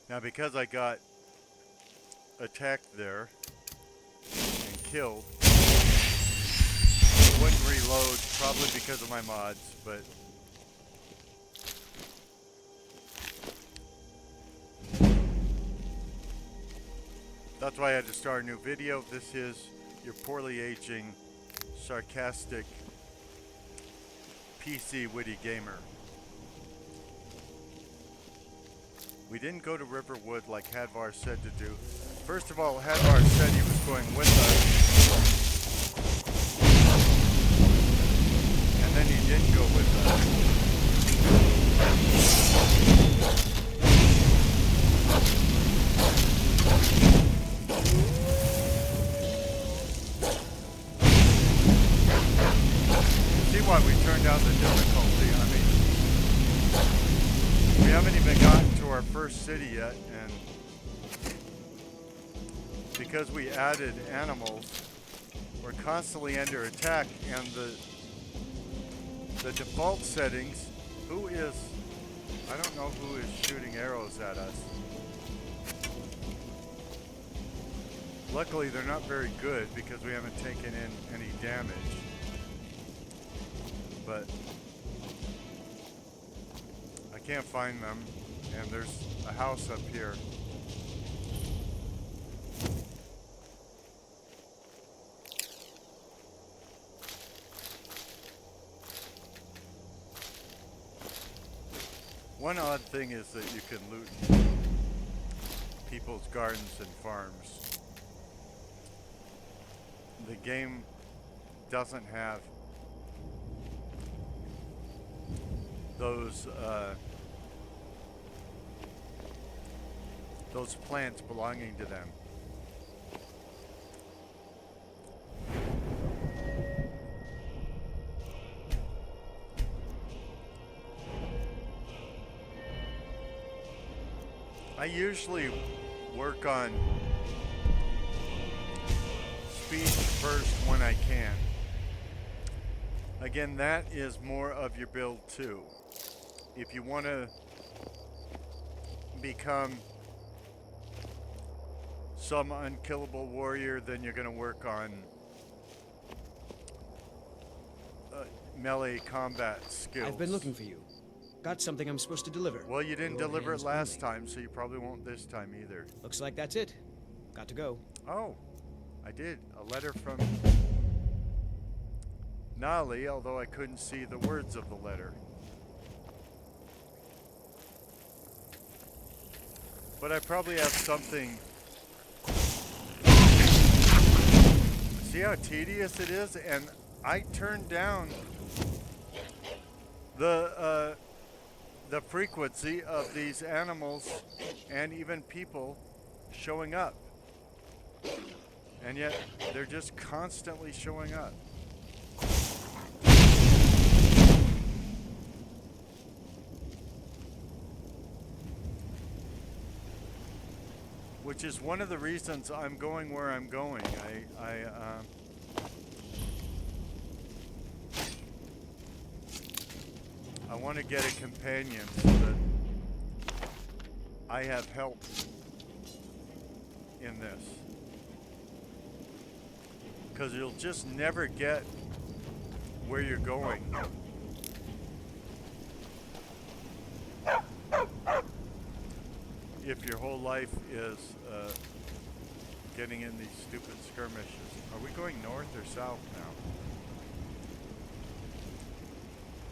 Now, because I got attacked there and killed, it wouldn't reload, probably because of my mods, but that's why I had to start a new video. This is your poorly aging, sarcastic PC witty gamer. We didn't go to Riverwood like Hadvar said to do. First of all, Hadvar said he was going with us, and then he didn't go with us. See why we turned down the difficulty. I mean, we haven't even gotten to our first city yet, and because we added animals, we're constantly under attack, and the default settings, I don't know who is shooting arrows at us. Luckily, they're not very good because we haven't taken in any damage. But I can't find them, and there's a house up here. One odd thing is that you can loot people's gardens and farms. The game doesn't have those plants belonging to them. I usually work on speed first when I can. Again, that is more of your build too. If you want to become some unkillable warrior, then you're going to work on melee combat skills. I've been looking for you. Got something I'm supposed to deliver. Well, you didn't Your deliver it hands last only. time, so you probably won't this time either. Looks like that's it. Got to go. Oh, I did. A letter from Nali, although I couldn't see the words of the letter. But I probably have something. See how tedious it is? And I turned down the frequency of these animals and even people showing up. And yet they're just constantly showing up. Which is one of the reasons I'm going where I'm going. I want to get a companion so that I have help in this. Because you'll just never get where you're going. If your whole life is getting in these stupid skirmishes. Are we going north or south now?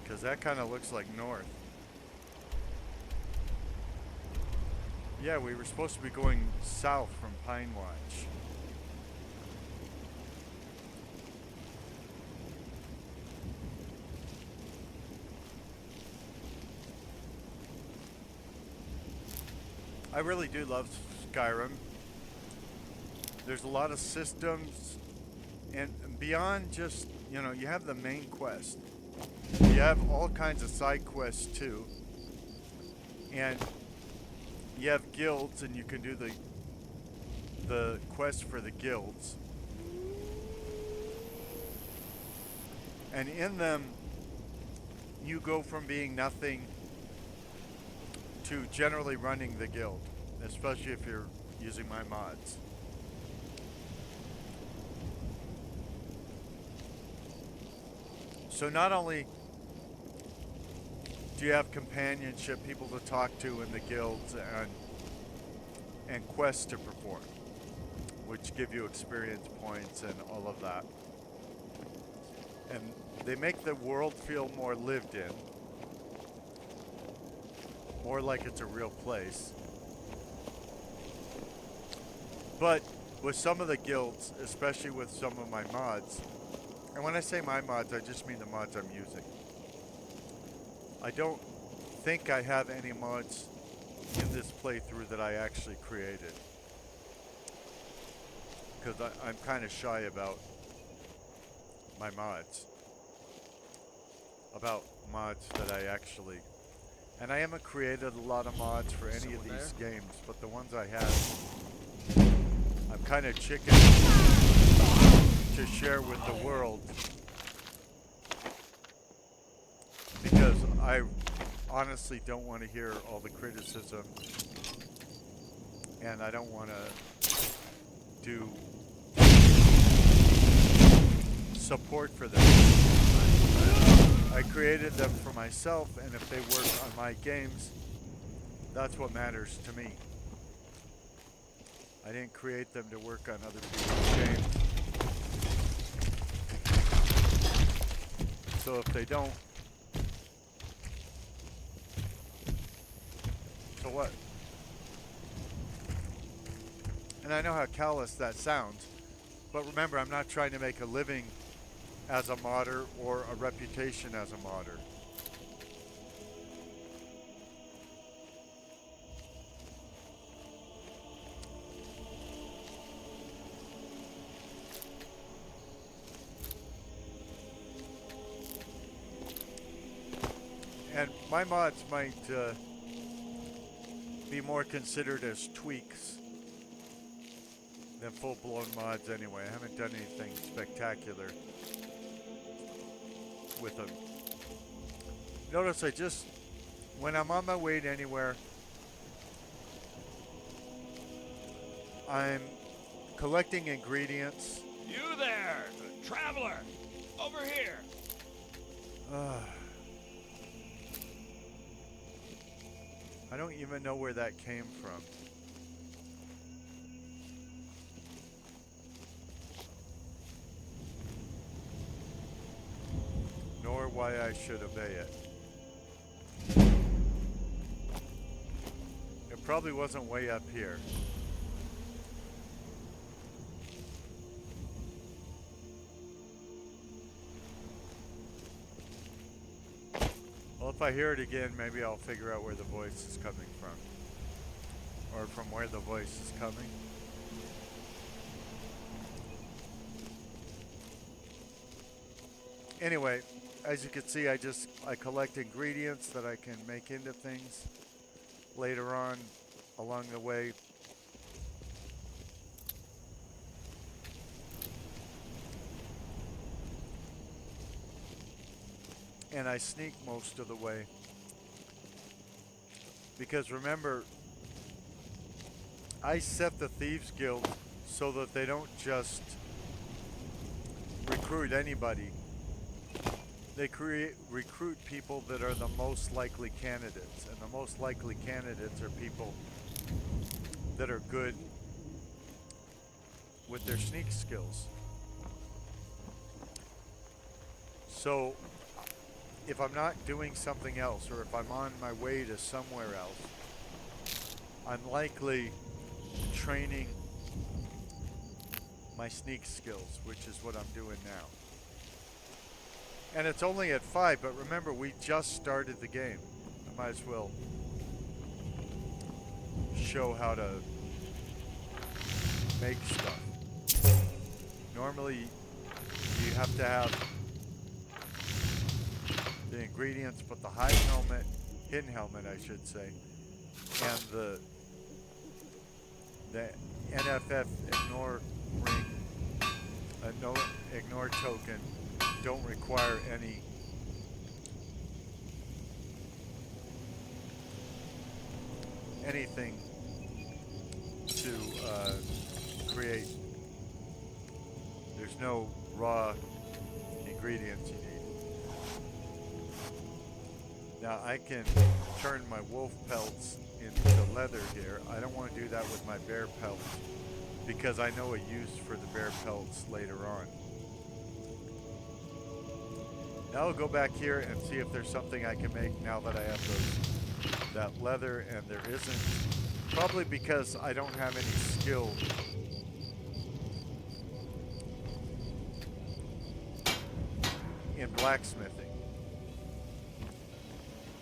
Because that kind of looks like north. Yeah, we were supposed to be going south from Pine Watch. I really do love Skyrim. There's a lot of systems, and beyond just, you know, you have the main quest. You have all kinds of side quests too. And you have guilds, and you can do the quest for the guilds. And in them, you go from being nothing to generally running the guild. especially if you're using my mods. So not only do you have companionship, people to talk to in the guilds, and quests to perform, which give you experience points and all of that. And they make the world feel more lived in, more like it's a real place. But with some of the guilds, especially with some of my mods, and when I say my mods, I just mean the mods I'm using. I don't think I have any mods in this playthrough that I actually created, because I'm kind of shy about my mods, that I actually, and I haven't created a lot of mods for any of these games, but the ones I have, I'm kind of chicken to share with the world, because I honestly don't want to hear all the criticism, and I don't want to do support for them. I created them for myself, and if they work on my games, that's what matters to me. I didn't create them to work on other people's games. So if they don't, so what? And I know how callous that sounds, but remember, I'm not trying to make a living as a modder or a reputation as a modder. And my mods might be more considered as tweaks than full-blown mods anyway. I haven't done anything spectacular with them. Notice when I'm on my way to anywhere, I'm collecting ingredients. You there, traveler, over here. I don't even know where that came from. Nor why I should obey it. It probably wasn't way up here. Well, if I hear it again, maybe I'll figure out where the voice is coming from. Or from where the voice is coming. Anyway, as you can see, I collect ingredients that I can make into things later on along the way. And I sneak most of the way. Because remember, I set the Thieves Guild so that they don't just recruit anybody. They recruit people that are the most likely candidates, and the most likely candidates are people that are good with their sneak skills. So if I'm not doing something else, or if I'm on my way to somewhere else, I'm likely training my sneak skills, which is what I'm doing now. And it's only at 5, but remember, we just started the game. I might as well show how to make stuff. Normally, you have to have the ingredients, but the hidden helmet, I should say, and the NFF ignore ring, no ignore token don't require anything create. There's no raw ingredients you need. Now I can turn my wolf pelts into leather here. I don't want to do that with my bear pelts because I know a use for the bear pelts later on. Now I'll go back here and see if there's something I can make now that I have that leather, and there isn't. Probably because I don't have any skill in blacksmithing.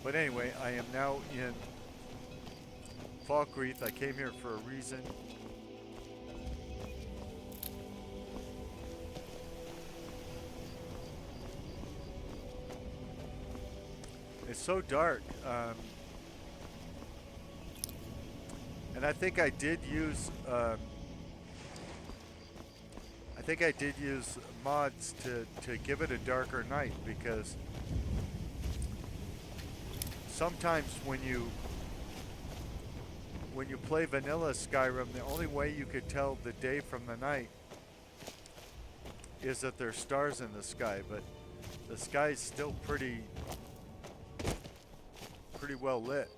But anyway, I am now in Falkreath. I came here for a reason. It's so dark. And I think I did use mods to give it a darker night, because sometimes when you play vanilla Skyrim, the only way you could tell the day from the night is that there's stars in the sky, but the sky is still pretty well lit.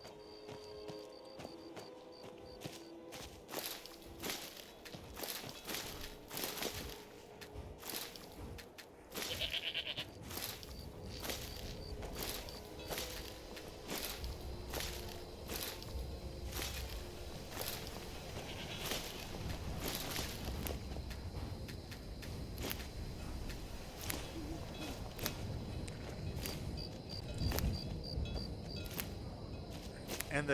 And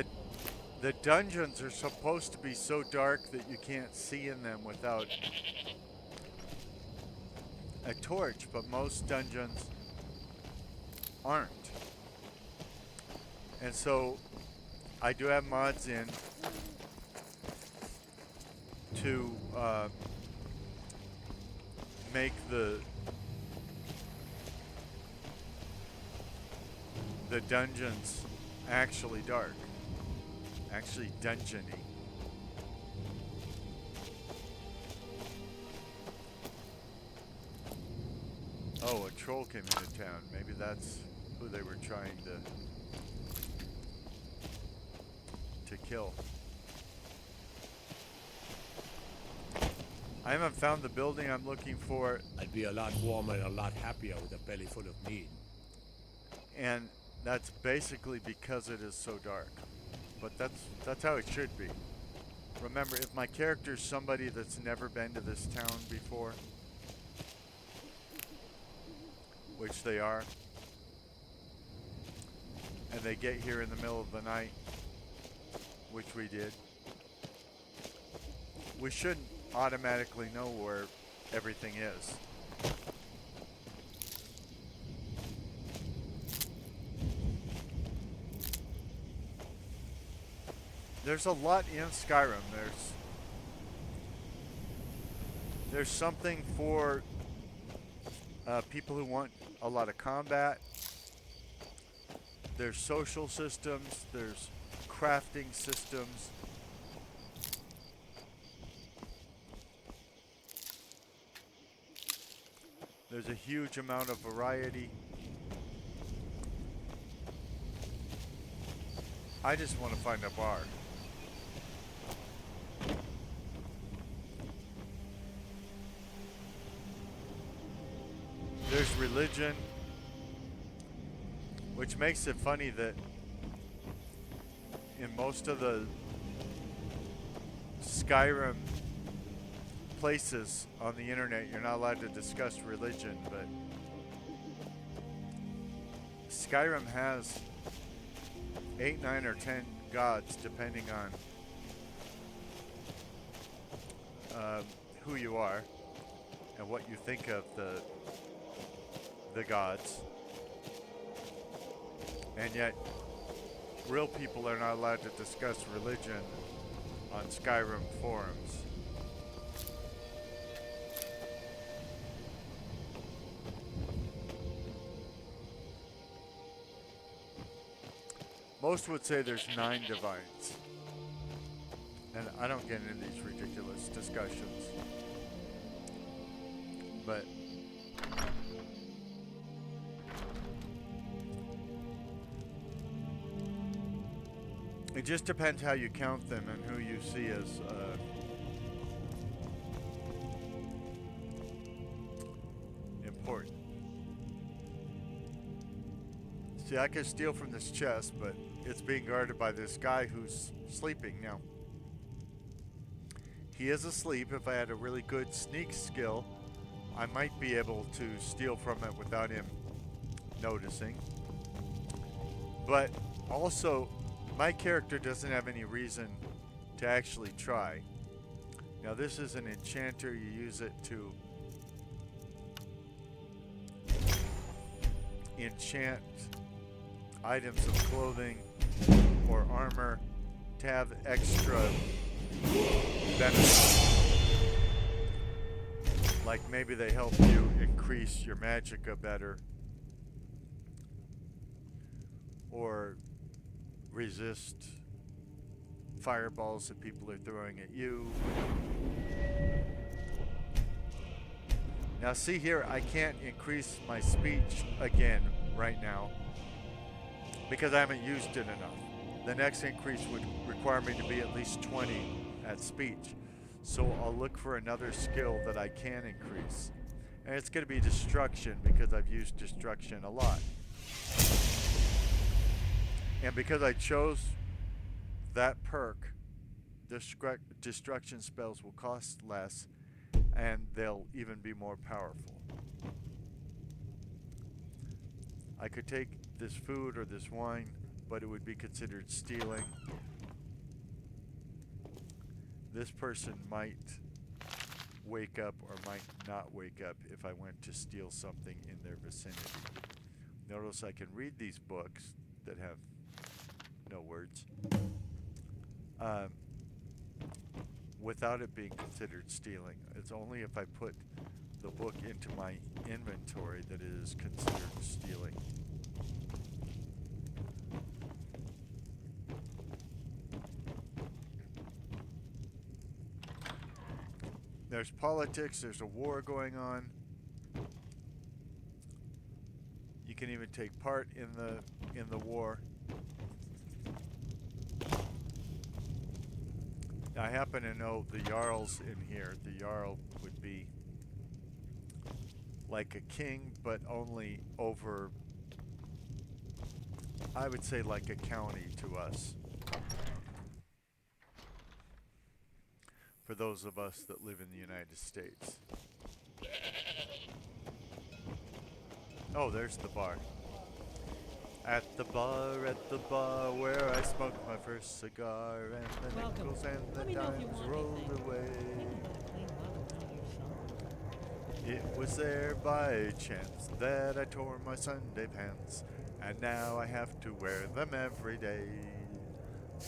the dungeons are supposed to be so dark that you can't see in them without a torch, but most dungeons aren't. And so I do have mods in to make the dungeons actually dark. Actually dungeony. Oh, a troll came into town. Maybe that's who they were trying to kill. I haven't found the building I'm looking for. I'd be a lot warmer and a lot happier with a belly full of meat. And that's basically because it is so dark. But that's how it should be. Remember, if my character's somebody that's never been to this town before, which they are, and they get here in the middle of the night, which we did, we shouldn't automatically know where everything is. There's a lot in Skyrim. There's something for people who want a lot of combat. There's social systems. There's crafting systems. There's a huge amount of variety. I just want to find a bar. There's religion, which makes it funny that in most of the Skyrim places on the internet, you're not allowed to discuss religion, but Skyrim has 8, 9, or 10 gods, depending on who you are and what you think of the gods. And yet, real people are not allowed to discuss religion on Skyrim forums. Most would say there's 9 divines. And I don't get into these ridiculous discussions. But it just depends how you count them and who you see as important. See, I could steal from this chest, but it's being guarded by this guy who's sleeping now. He is asleep. If I had a really good sneak skill, I might be able to steal from it without him noticing. But also, my character doesn't have any reason to actually try. Now this is an enchanter. You use it to enchant items of clothing or armor to have extra benefits. Like maybe they help you increase your magicka better, or resist fireballs that people are throwing at you. Now see here, I can't increase my speech again right now because I haven't used it enough. The next increase would require me to be at least 20 at speech. So I'll look for another skill that I can increase. And it's going to be destruction because I've used destruction a lot. And because I chose that perk, destruction spells will cost less and they'll even be more powerful. I could take this food or this wine, but it would be considered stealing. This person might wake up or might not wake up if I went to steal something in their vicinity. Notice I can read these books that have no words without it being considered stealing. It's only if I put the book into my inventory that it is considered stealing. There's politics, there's a war going on. You can even take part in the war. Now, I happen to know the Jarl's in here. The Jarl would be like a king, but only over, I would say, like a county to us. For those of us that live in the United States. Oh, there's the bar. At the bar, where I smoked my first cigar, and the nickels and the dimes rolled away. It was there by chance that I tore my Sunday pants, and now I have to wear them every day.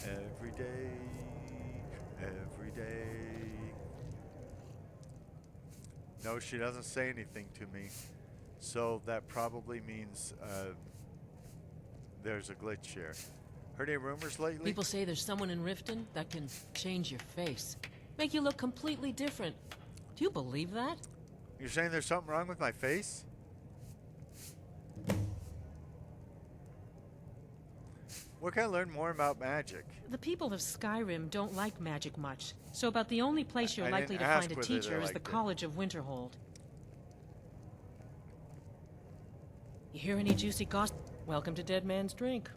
Every day. Every day. No, she doesn't say anything to me, so that probably means there's a glitch here. Heard any rumors lately? People say there's someone in Riften that can change your face, make you look completely different. Do you believe that? You're saying there's something wrong with my face? Where can I learn more about magic? The people of Skyrim don't like magic much, so about the only place you're I likely to didn't ask find a whether they teacher is the liked it. College of Winterhold. You hear any juicy gossip? Welcome to Dead Man's Drink.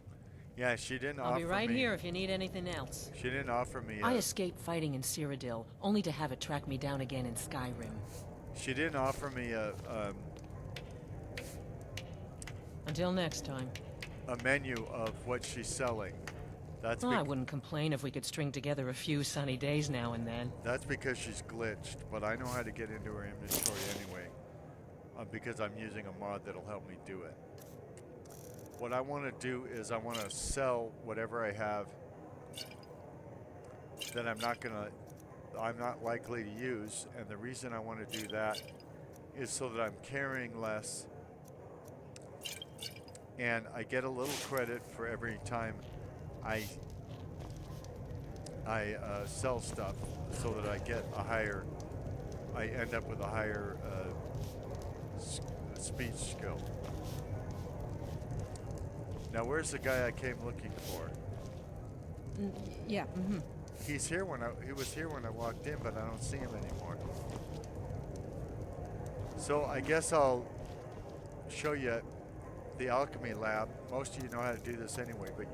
Yeah, she didn't offer I'll me... be right here if you need anything else. She didn't offer me... I escaped fighting in Cyrodiil, only to have it track me down again in Skyrim. She didn't offer me Until next time. a menu of what she's selling. That's I wouldn't complain if we could string together a few sunny days now and then. That's because she's glitched, but I know how to get into her inventory anyway. Because I'm using a mod that'll help me do it. What I want to do is I want to sell whatever I have that I'm not likely to use, and the reason I want to do that is so that I'm carrying less and I get a little credit for every time I I sell stuff so that I get a higher, I end up with a higher speech skill. Now where's the guy I came looking for? Yeah. Mm-hmm. He's here when he was here when I walked in, but I don't see him anymore. So I guess I'll show you the alchemy lab. Most of you know how to do this anyway, but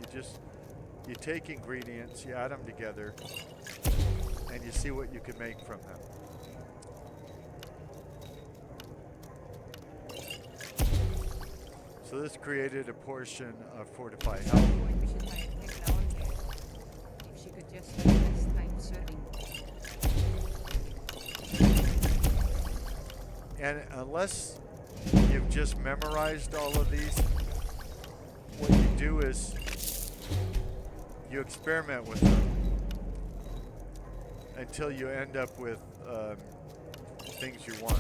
you take ingredients, you add them together, and you see what you can make from them. So this created a portion of fortified health. We should try and take her on here. If she could just spend less time serving. And unless you've just memorized all of these, what you do is you experiment with them until you end up with things you want.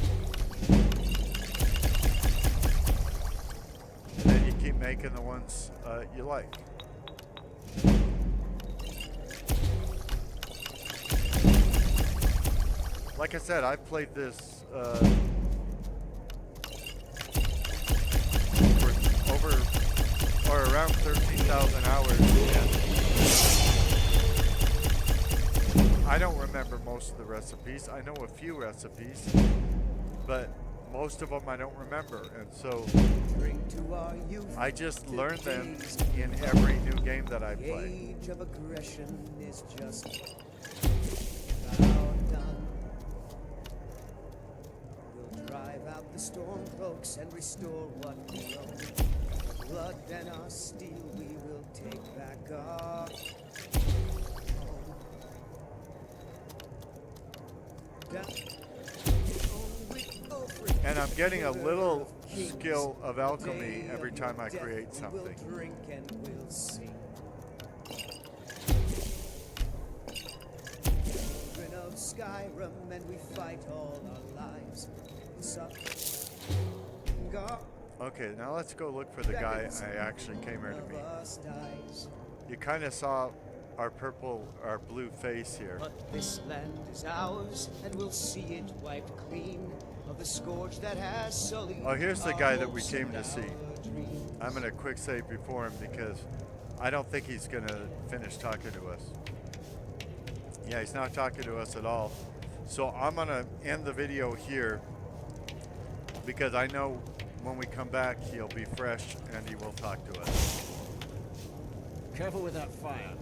And then you keep making the ones you like. Like I said, I've played this for over or around 13,000 hours. And I don't remember most of the recipes. I know a few recipes, but most of them I don't remember. And so I just learn them in every new game that I play. Age of aggression is just about done. We'll drive out the storm cloaks and restore what we own. Our blood and our steel we will take back our And I'm getting a little skill of alchemy every time I create something. We'll drink and we'll sing. Children of Skyrim, and we fight all our lives. Okay, now let's go look for the guy I actually came here to meet. You kind of saw our blue face here. But this land is ours, and we'll see it wiped clean of the scourge that has sullied. Oh, here's the guy that we came to see. I'm gonna quick save before him because I don't think he's gonna finish talking to us. Yeah, he's not talking to us at all. So I'm gonna end the video here because I know when we come back he'll be fresh and he will talk to us. Careful with that fire.